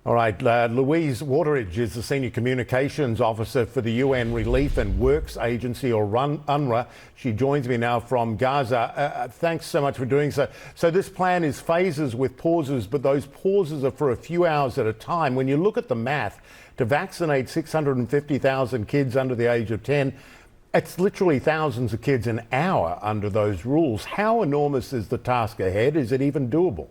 All right, Louise Wateridge is the Senior Communications Officer for the UN Relief and Works Agency, or UNRWA. She joins me now from Gaza. Thanks so much for doing so. So this plan is phases with pauses, but those pauses are for a few hours at a time. When you look at the math, to vaccinate 650,000 kids under the age of 10, it's literally thousands of kids an hour under those rules. How enormous is the task ahead? Is it even doable?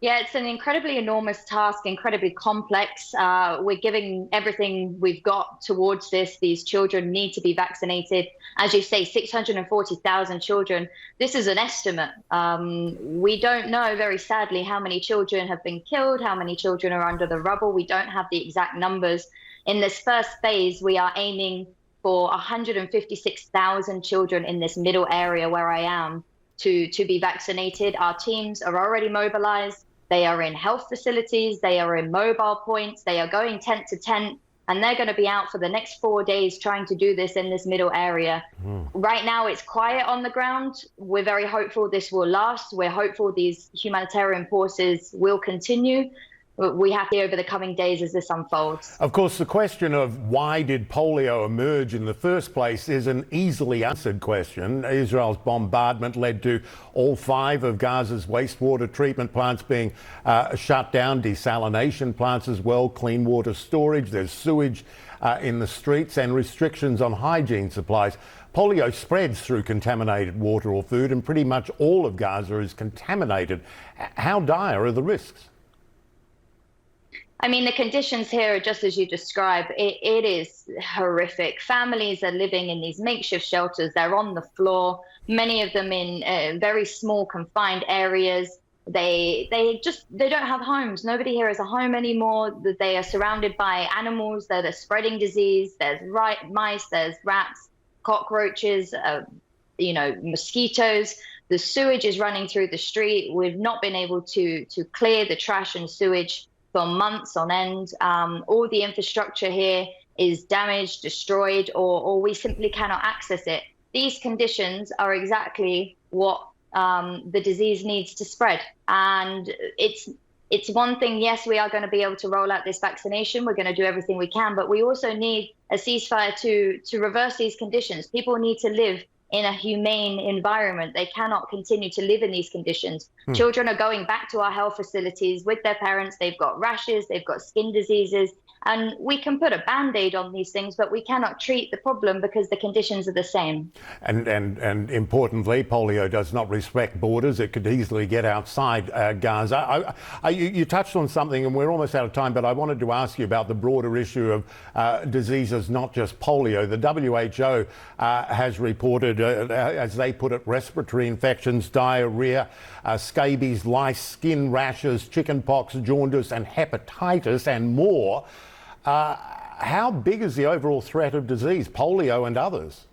Yeah, it's an incredibly enormous task, incredibly complex. We're giving everything we've got towards this. These children need to be vaccinated. As you say, 640,000 children. This is an estimate. We don't know, very sadly, how many children have been killed, how many children are under the rubble. We don't have the exact numbers. In this first phase, we are aiming for 156,000 children in this middle area where I am to be vaccinated. Our teams are already mobilized. They are in health facilities, they are in mobile points, they are going tent to tent, and they're going to be out for the next 4 days trying to do this in this middle area. Right now, it's quiet on the ground. We're very hopeful this will last. We're hopeful these humanitarian forces will continue. We have to see over the coming days as this unfolds. Of course, the question of why did polio emerge in the first place is an easily answered question. Israel's bombardment led to all 5 of Gaza's wastewater treatment plants being shut down, desalination plants as well, clean water storage, there's sewage in the streets, and restrictions on hygiene supplies. Polio spreads through contaminated water or food, and pretty much all of Gaza is contaminated. How dire are the risks? I mean, the conditions here are just as you describe. It is horrific. Families are living in these makeshift shelters. They're on the floor, many of them in very small confined areas. They don't have homes. Nobody here has a home anymore. They are surrounded by animals that are spreading disease. There's mice, there's rats, cockroaches, mosquitoes. The sewage is running through the street. We've not been able to clear the trash and sewage for months on end. All the infrastructure here is damaged, destroyed, or we simply cannot access it. These conditions are exactly what the disease needs to spread. And it's one thing, yes, we are going to be able to roll out this vaccination. We're going to do everything we can, but we also need a ceasefire to reverse these conditions. People need to live in a humane environment. They cannot continue to live in these conditions. Children are going back to our health facilities with their parents. They've got rashes, they've got skin diseases, and we can put a Band-Aid on these things, but we cannot treat the problem because the conditions are the same. And importantly, polio does not respect borders. It could easily get outside Gaza. You touched on something, and we're almost out of time, but I wanted to ask you about the broader issue of diseases, not just polio. The WHO has reported, as they put it, respiratory infections, diarrhea, scabies, lice, skin rashes, chickenpox, jaundice, and hepatitis, and more. How big is the overall threat of disease, polio and others?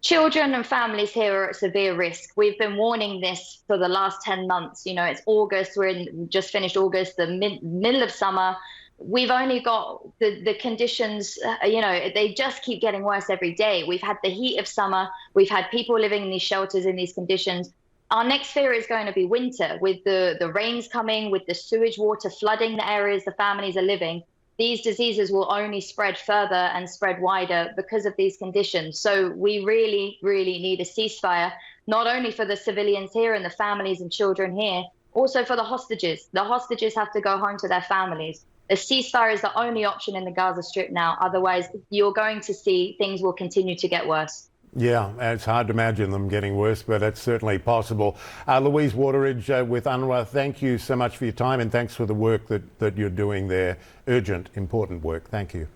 Children and families here are at severe risk. We've been warning this for the last 10 months. You know, it's August, just finished August, the middle of summer. We've only got the conditions, they just keep getting worse every day. We've had the heat of summer. We've had people living in these shelters in these conditions. Our next fear is going to be winter, with the rains coming, with the sewage water flooding the areas the families are living. These diseases will only spread further and spread wider because of these conditions. So we really, really need a ceasefire, not only for the civilians here and the families and children here, also for the hostages. The hostages have to go home to their families. A ceasefire is the only option in the Gaza Strip now. Otherwise, you're going to see things will continue to get worse. Yeah, it's hard to imagine them getting worse, but it's certainly possible. Louise Wateridge with UNRWA, thank you so much for your time, and thanks for the work that you're doing there. Urgent, important work. Thank you.